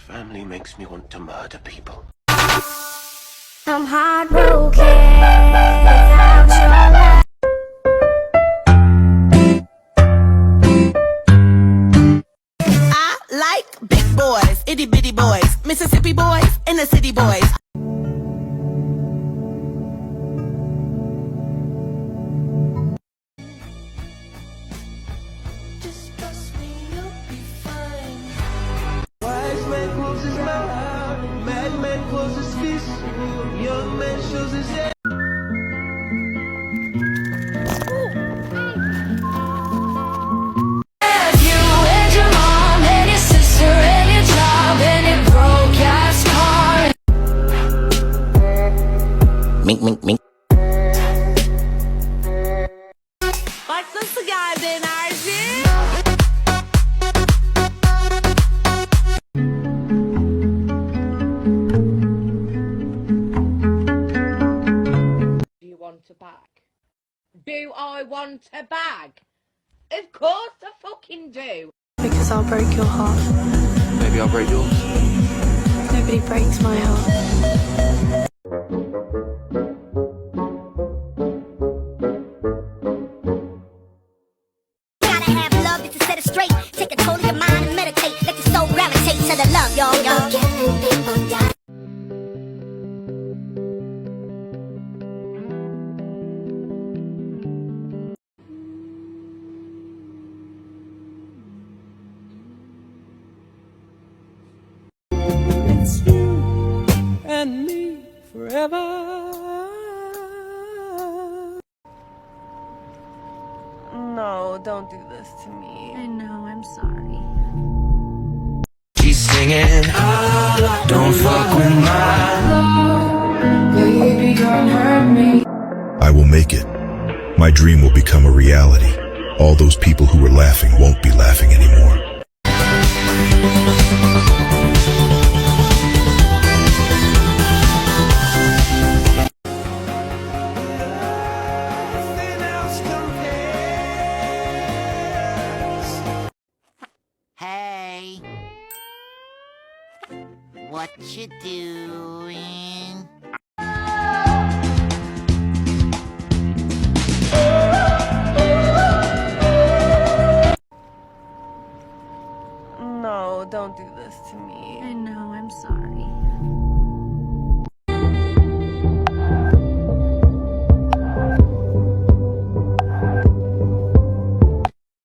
family makes me want to murder people. I'm heartbroken without your love. I like big boys, itty bitty boys, Mississippi boys, and the city boys. Just trust me, you'll be fine. Wise man closes his mouth, madman closes his fist, young man shows his head. You and your mom and your sister and your job and your broke ass car. Mink, mink, mink. Bak nasıl geldi enerji? Do you want a bag? Do I want a bag? Of course I fucking do. Because I'll break your heart. Maybe I'll break yours. Nobody breaks my heart. Gotta have love just to set it straight. Take control of your mind and meditate. Let your soul gravitate to the love, y'all. It's you and me forever. No, don't do this to me. I know, I'm sorry. She's singing, don't fuck with Baby, don't hurt me. I will make it. My dream will become a reality. All those people who were laughing won't be laughing anymore. Hey, what you doing? No, don't do this to me. I know, I'm sorry.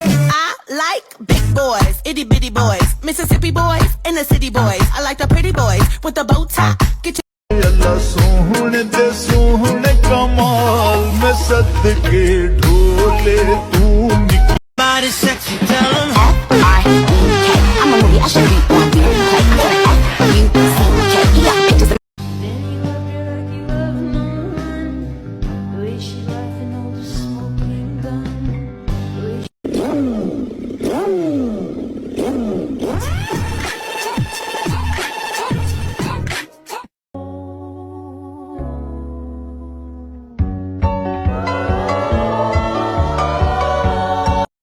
I like big boys, itty bitty boys, Mississippi boys, and the city boys. I like the pretty boys with the bow tie. Get your अल्लाह सोहने दे सोहने कमाल में सदके ढोले तू निकल Body sexy, tell 'em. F-I-C-K. I'm a movie, I should be on video play. F-U-C-K. You got pictures of Then you love me like you love no one. The way she laughing all the smoking gun. The way she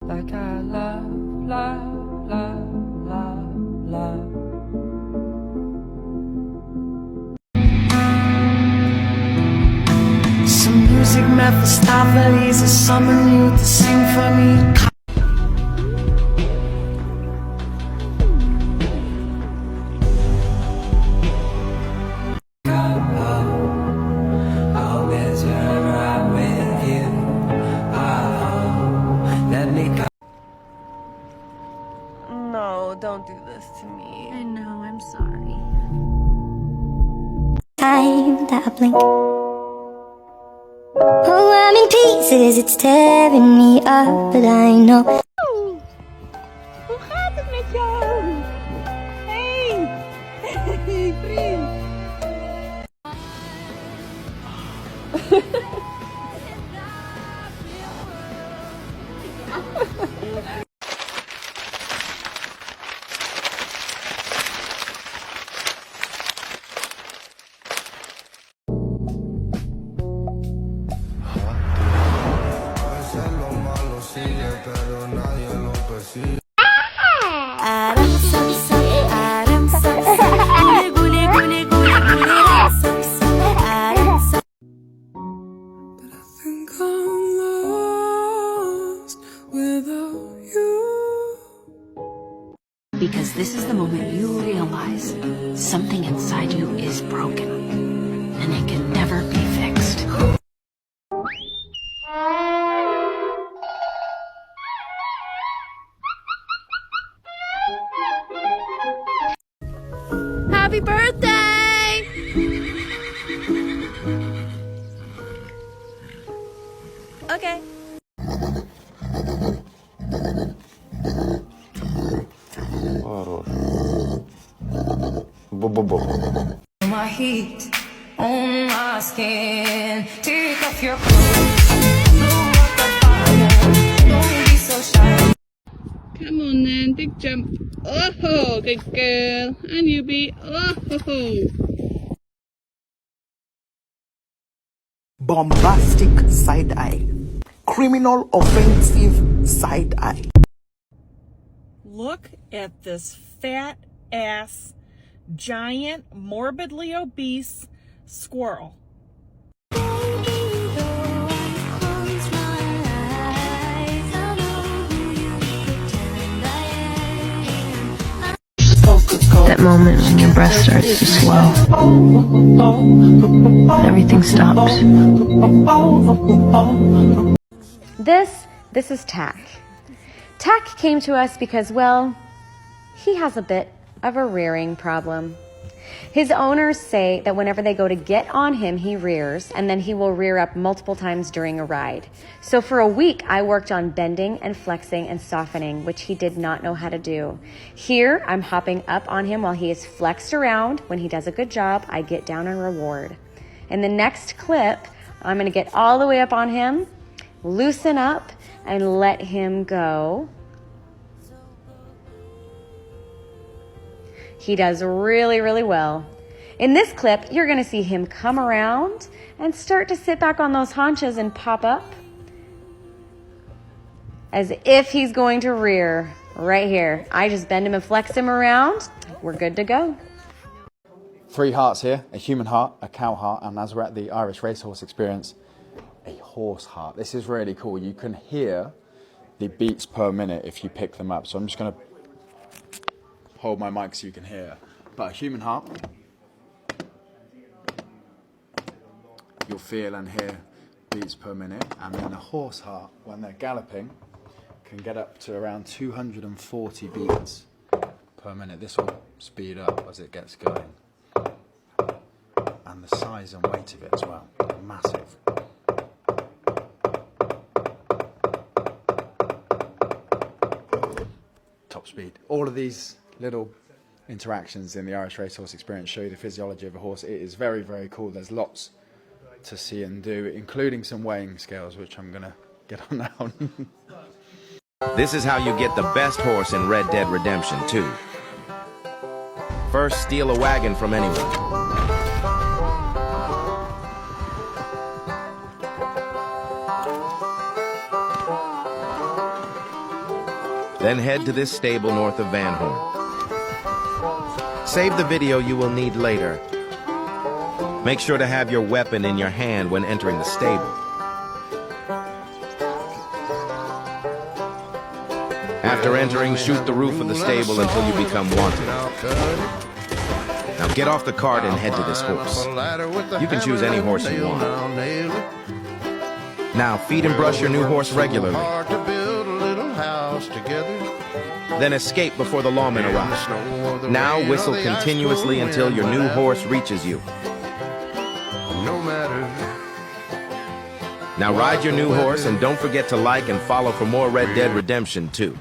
Like I love, love, love, love, love. Some music, Mephistopheles, is someone new to sing for me. I'll get right with you. Let me go. No, don't do this to me. I know, I'm sorry. time that I blink. Oh, I'm in pieces, it's tearing me up, but I know. Hoe gaat het met jou? Hey! Hey, vriend! Aram, sam, sam, aram, sam, sam. Because this is the moment you realize something inside you is broken and it can never be fixed. Happy birthday! Okay. My heat on my skin. Take off your clothes. Blow up the fire. Don't be so shy. Come on then, big jump. Oh, good girl. And you be. Oh. Bombastic side eye. Criminal offensive side eye. Look at this fat ass, giant, morbidly obese squirrel. That moment when your breath starts to slow. Everything stops. This is Tack. Tack came to us because, well, he has a bit of a rearing problem. His owners say that whenever they go to get on him, he rears, and then he will rear up multiple times during a ride. So for a week, I worked on bending and flexing and softening, which he did not know how to do. Here, I'm hopping up on him while he is flexed around. When he does a good job, I get down and reward. In the next clip, I'm going to get all the way up on him, loosen up, and let him go. He does really, really well. In this clip, you're going to see him come around and start to sit back on those haunches and pop up as if he's going to rear right here. I just bend him and flex him around. We're good to go. 3 hearts here, a human heart, a cow heart, and as we're at the Irish Racehorse Experience, a horse heart. This is really cool. You can hear the beats per minute if you pick them up. So I'm just going to hold my mic so you can hear. But a human heart, you'll feel and hear beats per minute. And then a horse heart, when they're galloping, can get up to around 240 beats per minute. This will speed up as it gets going. And the size and weight of it as well, massive. Top speed. All of these little interactions in the Irish Racehorse Experience show you the physiology of a horse. It is very, very cool. There's lots to see and do, including some weighing scales, which I'm going to get on now. This is how you get the best horse in Red Dead Redemption 2. First, steal a wagon from anyone. Then head to this stable north of Van Horn. Save the video you will need later. Make sure to have your weapon in your hand when entering the stable. After entering, shoot the roof of the stable until you become wanted. Now get off the cart and head to this horse. You can choose any horse you want. Now feed and brush your new horse regularly. Then escape before the lawmen arrive. Now whistle continuously until your new horse reaches you. Now ride your new horse and don't forget to like and follow for more Red Dead Redemption 2.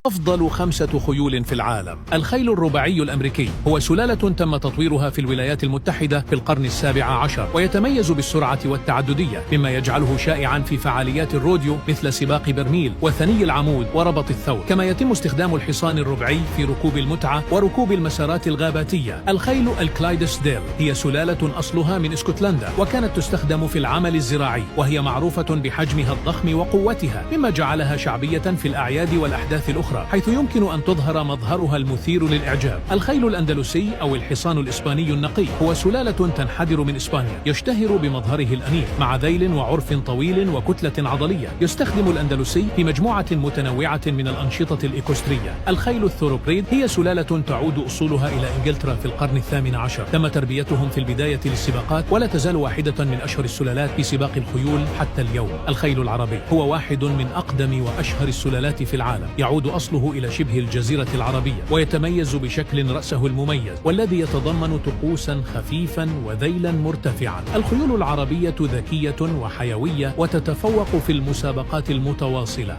أفضل 5 خيول في العالم. الخيل الرباعي الأمريكي هو سلالة تم تطويرها في الولايات المتحدة في القرن ال17 ويتميز بالسرعة والتعددية مما يجعله شائعا في فعاليات الروديو مثل سباق برميل وثني العمود وربط الثور. كما يتم استخدام الحصان الربعي في ركوب المتعة وركوب المسارات الغاباتية. الخيل الكلايدسديل هي سلالة أصلها من اسكتلندا وكانت تستخدم في العمل الزراعي وهي معروفة بحجمها الضخم وقوتها مما جعلها شعبية في الأعياد والأحداث الأخرى حيث يمكن أن تظهر مظهرها المثير للإعجاب. الخيل الأندلسي أو الحصان الإسباني النقي هو سلالة تنحدر من إسبانيا يشتهر بمظهره الأنيق مع ذيل وعرف طويل وكتلة عضلية. يستخدم الأندلسي في مجموعة متنوعة من الأنشطة الإكوسترية. الخيل الثوروبريد هي سلالة تعود أصولها إلى إنجلترا في القرن ال18. تم تربيتهم في البداية للسباقات ولا تزال واحدة من أشهر السلالات في سباق الخيول حتى اليوم. الخيل العربي هو واحد من أقدم وأشهر السلالات في العالم يعود أصله إلى شبه الجزيرة العربية ويتميز بشكل رأسه المميز والذي يتضمن طقوسا خفيفا وذيلا مرتفعا. الخيول العربية ذكية وحيوية وتتفوق في المسابقات المتواصلة.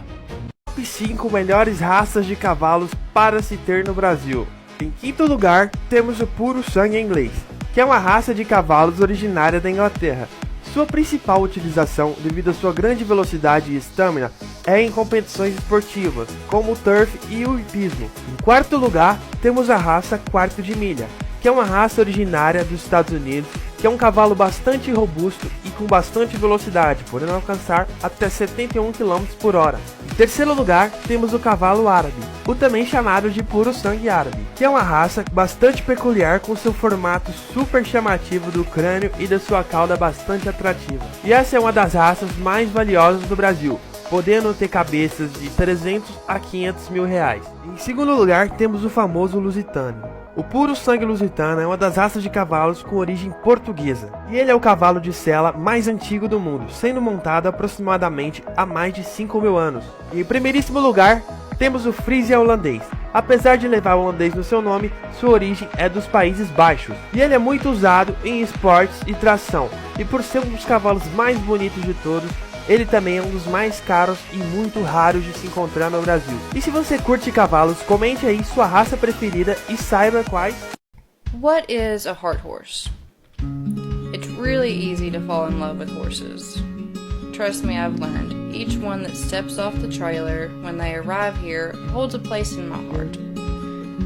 Top 5 melhores raças de cavalos para se ter no Brasil. Em quinto lugar, temos o puro sangue inglês, que é uma raça de cavalos originária da Inglaterra. Sua principal utilização, devido à sua grande velocidade e estamina, é em competições esportivas, como o turf e o hipismo. Em quarto lugar, temos a raça quarto de milha, que é uma raça originária dos Estados Unidos, que é um cavalo bastante robusto e com bastante velocidade, podendo alcançar até 71 km por hora. Em terceiro lugar, temos o cavalo árabe, o também chamado de puro sangue árabe, que é uma raça bastante peculiar com seu formato super chamativo do crânio e da sua cauda bastante atrativa. E essa é uma das raças mais valiosas do Brasil, podendo ter cabeças de 300 a 500 mil reais. Em segundo lugar, temos o famoso lusitano. O puro sangue lusitano é uma das raças de cavalos com origem portuguesa, e ele é o cavalo de sela mais antigo do mundo, sendo montado aproximadamente há mais de 5.000 anos. E em primeiríssimo lugar, temos o Frisia holandês. Apesar de levar o holandês no seu nome, sua origem é dos Países Baixos, e ele é muito usado em esportes e tração, e por ser um dos cavalos mais bonitos de todos, ele também é um dos mais caros e muito raros de se encontrar no Brasil. E se você curte cavalos, comente aí sua raça preferida e saiba quais. What is a heart horse? It's really easy to fall in love with horses. Trust me, I've learned. Each one that steps off the trailer when they arrive here holds a place in my heart.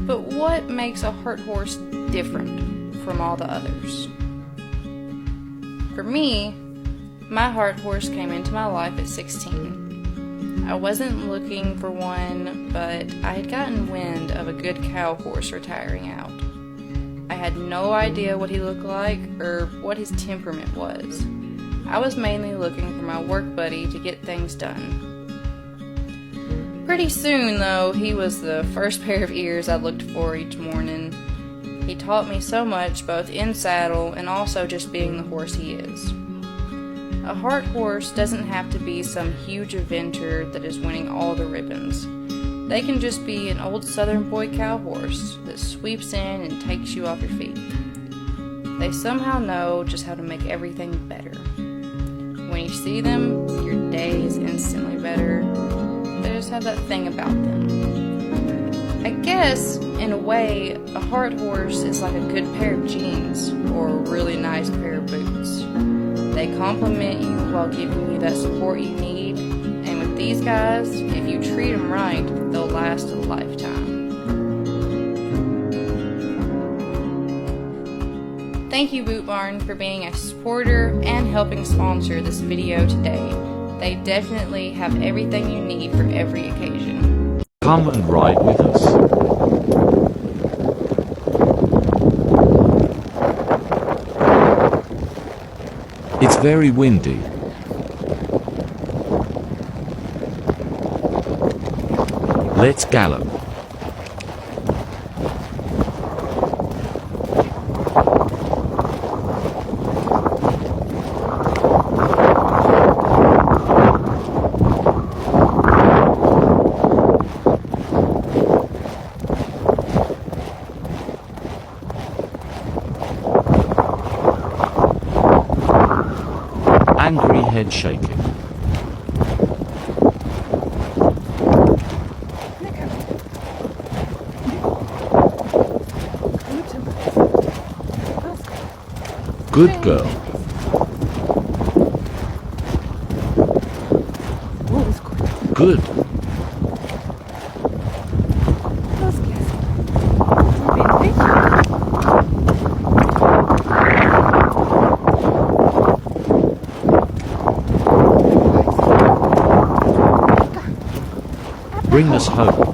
But what makes a heart horse different from all the others? For me, my heart horse came into my life at 16. I wasn't looking for one, but I had gotten wind of a good cow horse retiring out. I had no idea what he looked like or what his temperament was. I was mainly looking for my work buddy to get things done. Pretty soon, though, he was the first pair of ears I looked for each morning. He taught me so much, both in saddle and also just being the horse he is. A heart horse doesn't have to be some huge adventure that is winning all the ribbons. They can just be an old southern boy cow horse that sweeps in and takes you off your feet. They somehow know just how to make everything better. When you see them, your day is instantly better. They just have that thing about them. I guess, in a way, a heart horse is like a good pair of jeans or a really nice pair of boots. They compliment you while giving you that support you need, and with these guys, if you treat them right, they'll last a lifetime. Thank you, Boot Barn, for being a supporter and helping sponsor this video today. They definitely have everything you need for every occasion. Come and ride with us. It's very windy. Let's gallop. Angry head shaking. Good girl. Good. Bring us home.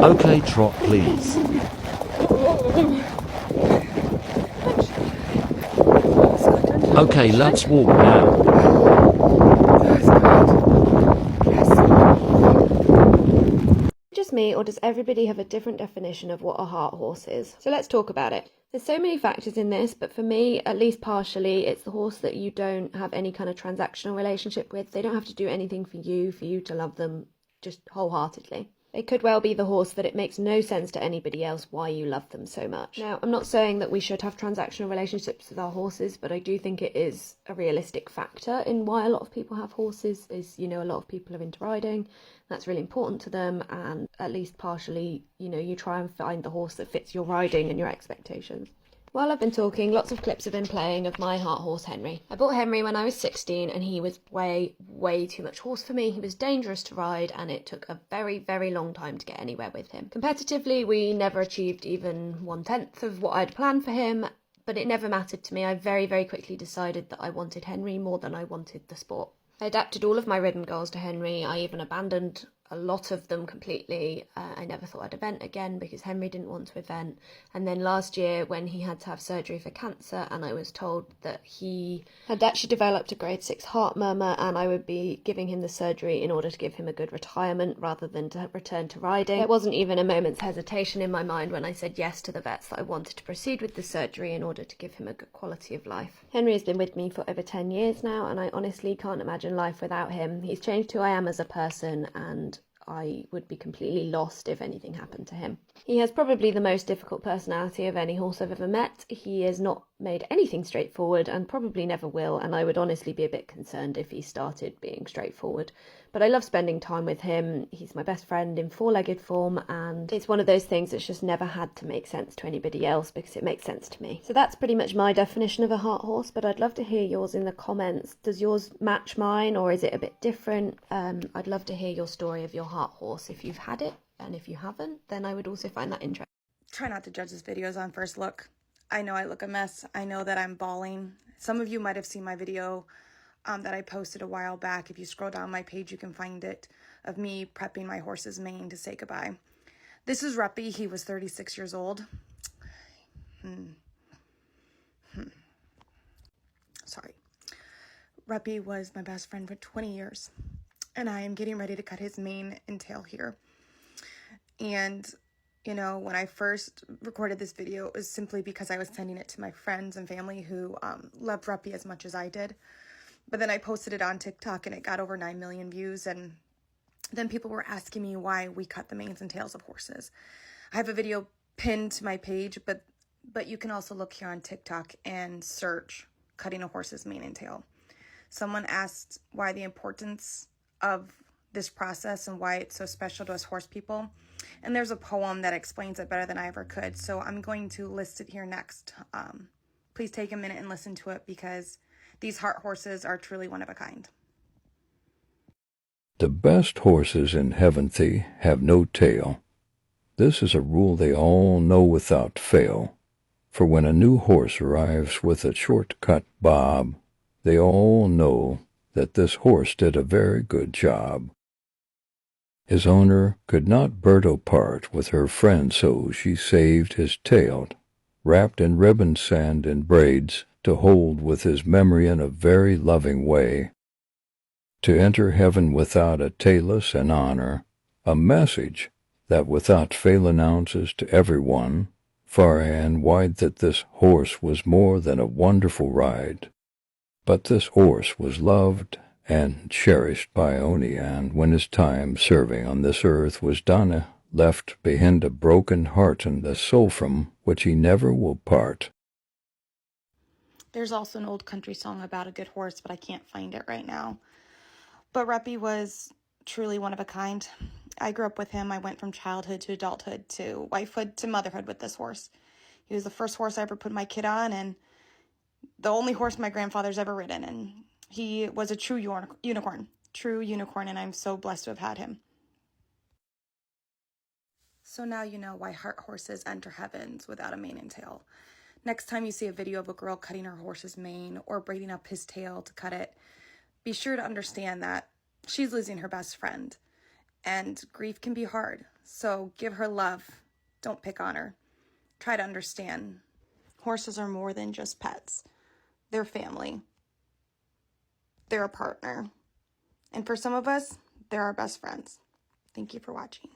Okay, Trot, please. Okay, let's walk now. Just me, or does everybody have a different definition of what a heart horse is? So let's talk about it. There's so many factors in this, but for me, at least partially, it's the horse that you don't have any kind of transactional relationship with. They don't have to do anything for you to love them just wholeheartedly. They could well be the horse that it makes no sense to anybody else why you love them so much. Now, I'm not saying that we should have transactional relationships with our horses, but I do think it is a realistic factor in why a lot of people have horses is, a lot of people are into riding. That's really important to them, and at least partially, you try and find the horse that fits your riding and your expectations. While I've been talking, lots of clips have been playing of my heart horse, Henry. I bought Henry when I was 16 and he was way, way too much horse for me. He was dangerous to ride and it took a very, very long time to get anywhere with him. Competitively, we never achieved even 1/10 of what I'd planned for him, but it never mattered to me. I very, very quickly decided that I wanted Henry more than I wanted the sport. I adapted all of my ridden goals to Henry. I even abandoned a lot of them completely. I never thought I'd event again because Henry didn't want to event. And then last year when he had to have surgery for cancer and I was told that he had actually developed a grade 6 heart murmur and I would be giving him the surgery in order to give him a good retirement rather than to return to riding. There wasn't even a moment's hesitation in my mind when I said yes to the vets that I wanted to proceed with the surgery in order to give him a good quality of life. Henry has been with me for over 10 years now and I honestly can't imagine life without him. He's changed who I am as a person and I would be completely lost if anything happened to him. He has probably the most difficult personality of any horse I've ever met. He has not made anything straightforward and probably never will, and I would honestly be a bit concerned if he started being straightforward. But I love spending time with him. He's my best friend in four-legged form, and it's one of those things that's just never had to make sense to anybody else because it makes sense to me. So that's pretty much my definition of a heart horse, but I'd love to hear yours in the comments. Does yours match mine or is it a bit different? I'd love to hear your story of your heart horse if you've had it, and if you haven't, then I would also find that interesting. Try not to judge this videos on first look. I know I look a mess. I know that I'm bawling. Some of you might have seen my video that I posted a while back. If you scroll down my page, you can find it, of me prepping my horse's mane to say goodbye. This is Ruppy. He was 36 years old. Sorry. Ruppy was my best friend for 20 years. And I am getting ready to cut his mane and tail here. And, you know, when I first recorded this video, it was simply because I was sending it to my friends and family who loved Ruppy as much as I did. But then I posted it on TikTok and it got over 9 million views. And then people were asking me why we cut the manes and tails of horses. I have a video pinned to my page, but you can also look here on TikTok and search cutting a horse's mane and tail. Someone asked why the importance of this process and why it's so special to us horse people. And there's a poem that explains it better than I ever could. So I'm going to list it here next. Please take a minute and listen to it because these heart horses are truly one of a kind. The best horses in Heaventhie have no tail. This is a rule they all know without fail. For when a new horse arrives with a short-cut bob, they all know that this horse did a very good job. His owner could not Berto part with her friend, so she saved his tail, wrapped in ribbon sand and braids, to hold with his memory in a very loving way. To enter heaven without a tailless and honor, a message that without fail announces to everyone, far and wide, that this horse was more than a wonderful ride. But this horse was loved and cherished by Oni, and when his time serving on this earth was done, left behind a broken heart and the soul from which he never will part. There's also an old country song about a good horse, but I can't find it right now. But Reppy was truly one of a kind. I grew up with him. I went from childhood to adulthood to wifehood to motherhood with this horse. He was the first horse I ever put my kid on, and the only horse my grandfather's ever ridden. And he was a true unicorn, and I'm so blessed to have had him. So now you know why heart horses enter heavens without a mane and tail. Next time you see a video of a girl cutting her horse's mane or braiding up his tail to cut it, be sure to understand that she's losing her best friend. And grief can be hard, so give her love. Don't pick on her. Try to understand. Horses are more than just pets. They're family. They're a partner. And for some of us, they're our best friends. Thank you for watching.